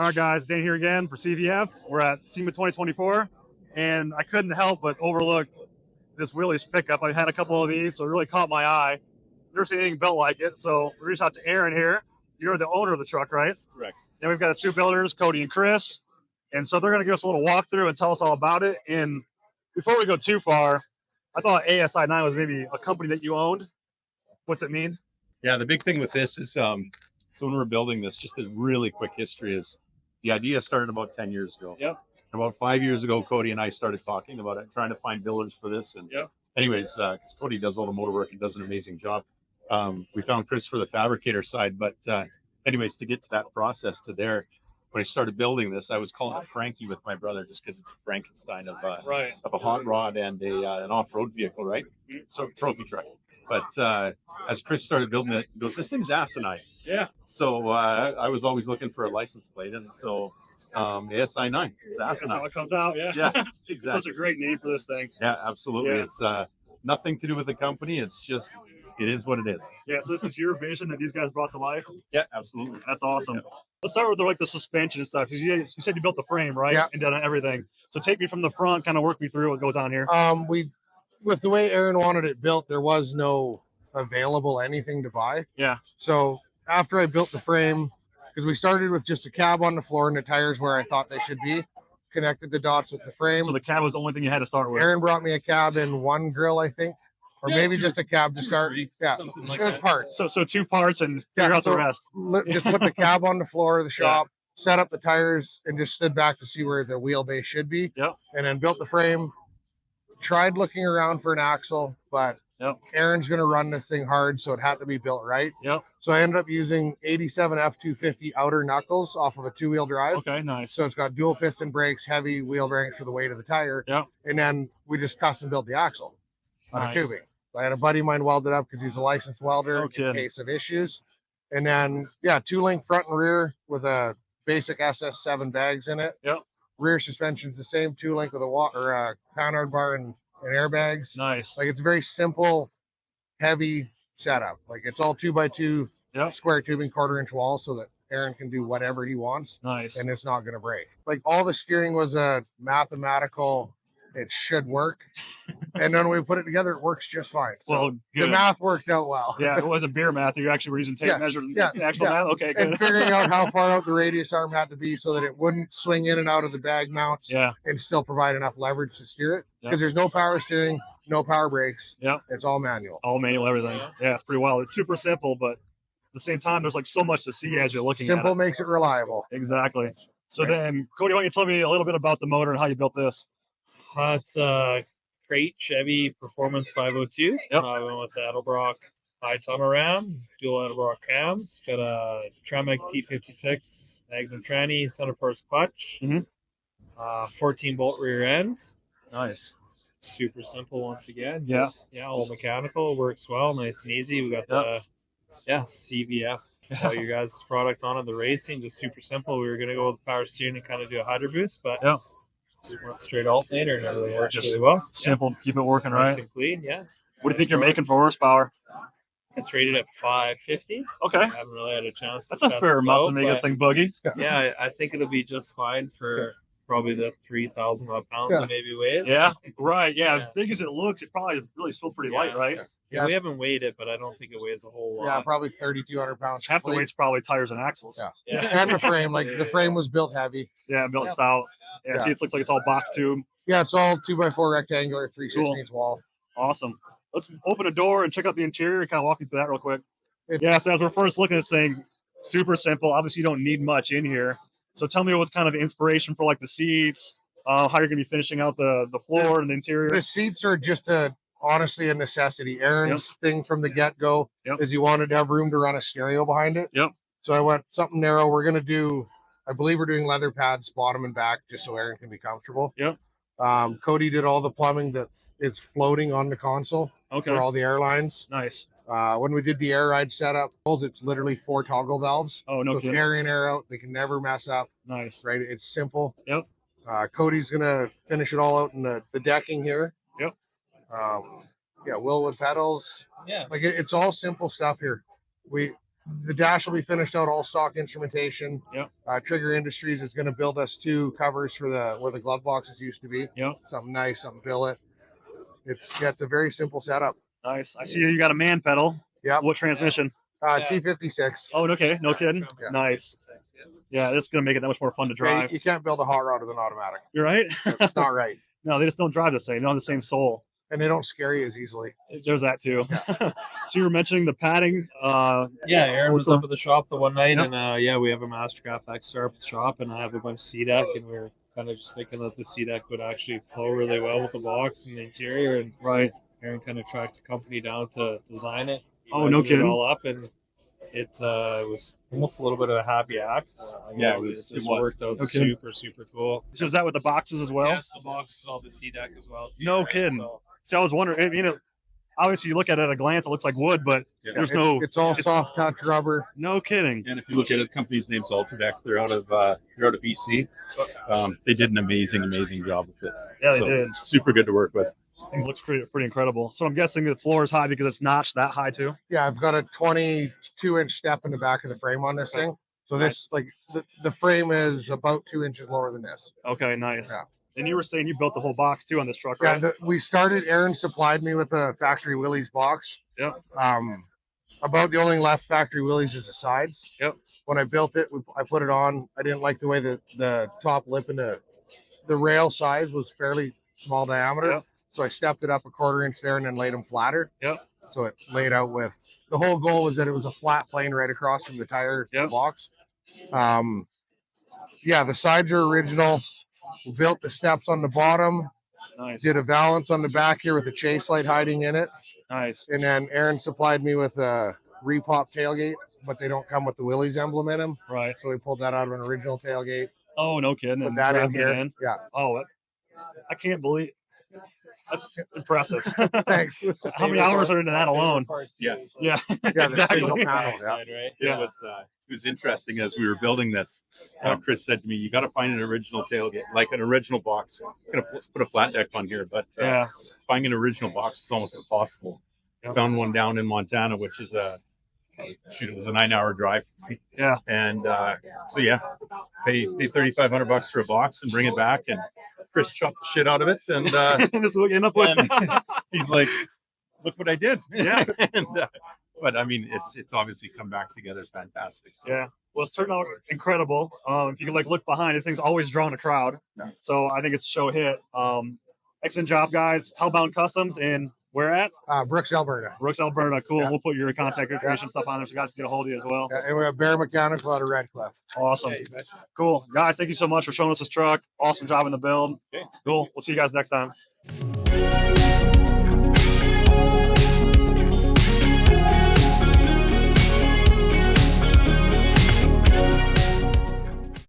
All right, guys, Dan here again for CVF. We're at SEMA 2024, and I couldn't help but overlook this Willys pickup. I had a couple of these, so it really caught my eye. Never seen anything built like it, so we reached out to Aaron here. You're the owner of the truck, right? Correct. Then we've got two builders, Cody and Chris, and so they're going to give us a little walkthrough and tell us all about it. And before we go too far, I thought ASI9 was maybe a company that you owned. What's it mean? Yeah, the big thing with this is, so when we're building this, just a really quick history is the idea started about 10 years ago. Yep. About 5 years ago, Cody and I started talking about it, trying to find builders for this. And yep. Anyways, because Cody does all the motor work and does an amazing job. We found Chris for the fabricator side. But anyways, to get to that process to there, when I started building this, I was calling it Frankie with my brother just because it's a Frankenstein of a hot rod and an off-road vehicle, right? So trophy truck. But as Chris started building it, he goes, this thing's asinine. Yeah. So I was always looking for a license plate, and so ASI9, it's asinine. That's how it comes out. Yeah. Yeah, exactly. It's such a great name for this thing. Yeah, absolutely. Yeah. It's nothing to do with the company. It's just, it is what it is. Yeah. So this is your vision that these guys brought to life. Yeah, absolutely. That's awesome. Yeah. Let's start with the suspension and stuff. You said you built the frame, right? Yeah. And done everything. So take me from the front, kind of work me through what goes on here. With the way Aaron wanted it built, there was no available anything to buy. Yeah. So after I built the frame, because we started with just a cab on the floor and the tires where I thought they should be, connected the dots with the frame. So the cab was the only thing you had to start with. Aaron brought me a cab in one grill, I think, or maybe just a cab to start. Yeah, Something like it was that. parts. So two parts and figure out the rest. Just put the cab on the floor of the shop, set up the tires, and just stood back to see where the wheelbase should be. Yep. And then built the frame. Tried looking around for an axle, but Aaron's going to run this thing hard, so it had to be built right. Yep. So I ended up using 87 F250 outer knuckles off of a two-wheel drive. Okay, nice. So it's got dual piston brakes, heavy wheel bearings for the weight of the tire. Yep. And then we just custom built the axle out Nice. of tubing. I had a buddy of mine weld it up because he's a licensed welder No in kidding. case of issues. And then, two-link front and rear with a basic SS7 bags in it. Yep. Rear suspension's the same, two-link with a Conrad bar and airbags. Nice. Like, it's very simple, heavy setup. Like, it's all 2x2 square tubing, quarter-inch wall, so that Aaron can do whatever he wants. Nice. And it's not going to break. Like, all the steering was a mathematical, it should work. And then when we put it together, it works just fine. So Well, the good. math worked out well. Yeah, it wasn't beer math. You actually were using tape measure. Actual math. Okay, good. And figuring out how far out the radius arm had to be so that it wouldn't swing in and out of the bag mounts and still provide enough leverage to steer it. Because there's no power steering, no power brakes. Yeah. It's all manual. All manual, everything. Yeah, it's pretty wild. It's super simple, but at the same time, there's like so much to see as you're looking at it. Simple makes it reliable. Exactly. So then, Cody, why don't you tell me a little bit about the motor and how you built this? It's a crate Chevy Performance 502. Yep. I went with the Edelbrock high tunnel ram, dual Edelbrock cams. Got a Tremec T56 Magnum tranny center force clutch. 14 bolt rear end. Nice. Super simple once again. Yeah. Just, all mechanical, works well, nice and easy. We got the CVF. All your guys' product on it, the racing, just super simple. We were gonna go with power steering and kind of do a hydro boost, but just went straight alternator and everything works really well. Simple, keep it working Nice right. and clean, What do you think you're making for horsepower? It's rated at 550. Okay. I haven't really had a chance. That's to a test fair it amount out, to make this but thing buggy. Yeah, I think it'll be just fine for probably the 3,000 odd pounds it maybe weighs. Yeah, right. Yeah, as big as it looks, it probably really still pretty light, right? Yeah, we haven't weighed it, but I don't think it weighs a whole lot. Yeah, probably 3,200 pounds. Half the weight's probably tires and axles. Yeah. And the frame. Like, the frame was built heavy. Yeah, built stout. Yeah, see, it looks like it's all box tube. Yeah, it's all 2x4 rectangular, 3/16 wall. Awesome. Let's open a door and check out the interior and kind of walk you through that real quick. So as we're first looking at this thing, super simple. Obviously, you don't need much in here. So tell me what's kind of the inspiration for like the seats, how you're going to be finishing out the floor and the interior. The seats are just honestly a necessity. Aaron's thing from the get-go is he wanted to have room to run a stereo behind it. So I went something narrow. We're going to do, I believe we're doing leather pads, bottom and back, just so Aaron can be comfortable. Cody did all the plumbing that is floating on the console for all the airlines. Nice. When we did the air ride setup, it's literally 4 toggle valves. Oh, no so kidding. It's air in, air out. They can never mess up. Nice. Right? It's simple. Yep. Cody's going to finish it all out in the decking here. Yep. Willwood pedals. Yeah. Like, it's all simple stuff here. The dash will be finished out, all stock instrumentation. Yep. Trigger Industries is going to build us 2 covers for where the glove boxes used to be. Yep. Something nice, something billet. It's a very simple setup. Nice. I see you got a man pedal. Yeah. What transmission? T56. Oh, okay. No kidding. Yeah. Nice. Yeah, this is gonna make it that much more fun to drive. You can't build a hot rod with an automatic. You're right. It's not right. No, they just don't drive the same. They don't have the same soul. And they don't scare you as easily. There's that too. So you were mentioning the padding. Yeah, Aaron was up at the shop the one night, Yep. and we have a Mastercraft X-Star up at the shop, and I have a bunch of C-Deck, and we are kind of just thinking that the C-Deck would actually flow really well with the box and the interior, and Aaron kind of tracked the company down to design it. Oh, no It kidding. all up, and it was almost a little bit of a happy act. It just worked out super cool. So is that with the boxes as well? Yes, the box is all the C-Deck as well. Too, No kidding. So I was wondering, obviously you look at it at a glance, it looks like wood, but there's it's all soft touch rubber. No kidding. And if you look at it, the company's name's Ultradeck. They're out of BC. They did an amazing job with it. Yeah, they did. Super good to work with. It looks pretty incredible. So I'm guessing the floor is high because it's notched that high too. Yeah, I've got a 22-inch step in the back of the frame on this thing. So this, like, the frame is about 2 inches lower than this. Okay, nice. Yeah. And you were saying you built the whole box too on this truck, right? Yeah, Aaron supplied me with a factory Willys box. Yep. About the only left factory Willys is the sides. Yep. When I built it, I put it on. I didn't like the way the top lip and the rail size was fairly small diameter. Yep. So I stepped it up a 1/4 inch there and then laid them flatter. Yep. So it laid out with, the whole goal was that it was a flat plane right across from the tire box. The sides are original. We built the steps on the bottom. Nice. Did a valance on the back here with a chase light hiding in it. Nice. And then Aaron supplied me with a repop tailgate, but they don't come with the Willys emblem in them. Right. So we pulled that out of an original tailgate. Oh, no kidding. Put And that in wrapped it here. Yeah. Oh, I can't believe. That's impressive. Thanks. How many hours are into that alone? Yes. Yeah. Yeah, the Exactly. single panel. Yeah. Side, right? Yeah. It was interesting as we were building this. Chris said to me, "You got to find an original tailgate, like an original box. I'm gonna put a flat deck on here, but finding an original box is almost impossible." Yep. Found one down in Montana, which is it was a 9-hour drive for me. Yeah. And pay $3,500 for a box and bring it back, and Chris chopped the shit out of it, and This is what you end up with. he's like, "Look what I did." Yeah. And, but I mean, it's obviously come back together fantastic. So. Yeah. Well, it's turned out incredible. If you can look behind, this thing's always drawn a crowd. Yeah. So I think it's a show hit. Excellent job, guys. Hellbound Customs in where at? Brooks, Alberta. Brooks, Alberta. Cool. Yeah. We'll put your contact information stuff on there so guys can get a hold of you as well. Yeah, and we have Bear Mechanical out of Red Cliff. Awesome. Cool. Guys, thank you so much for showing us this truck. Awesome job in the build. Okay. Cool. We'll see you guys next time.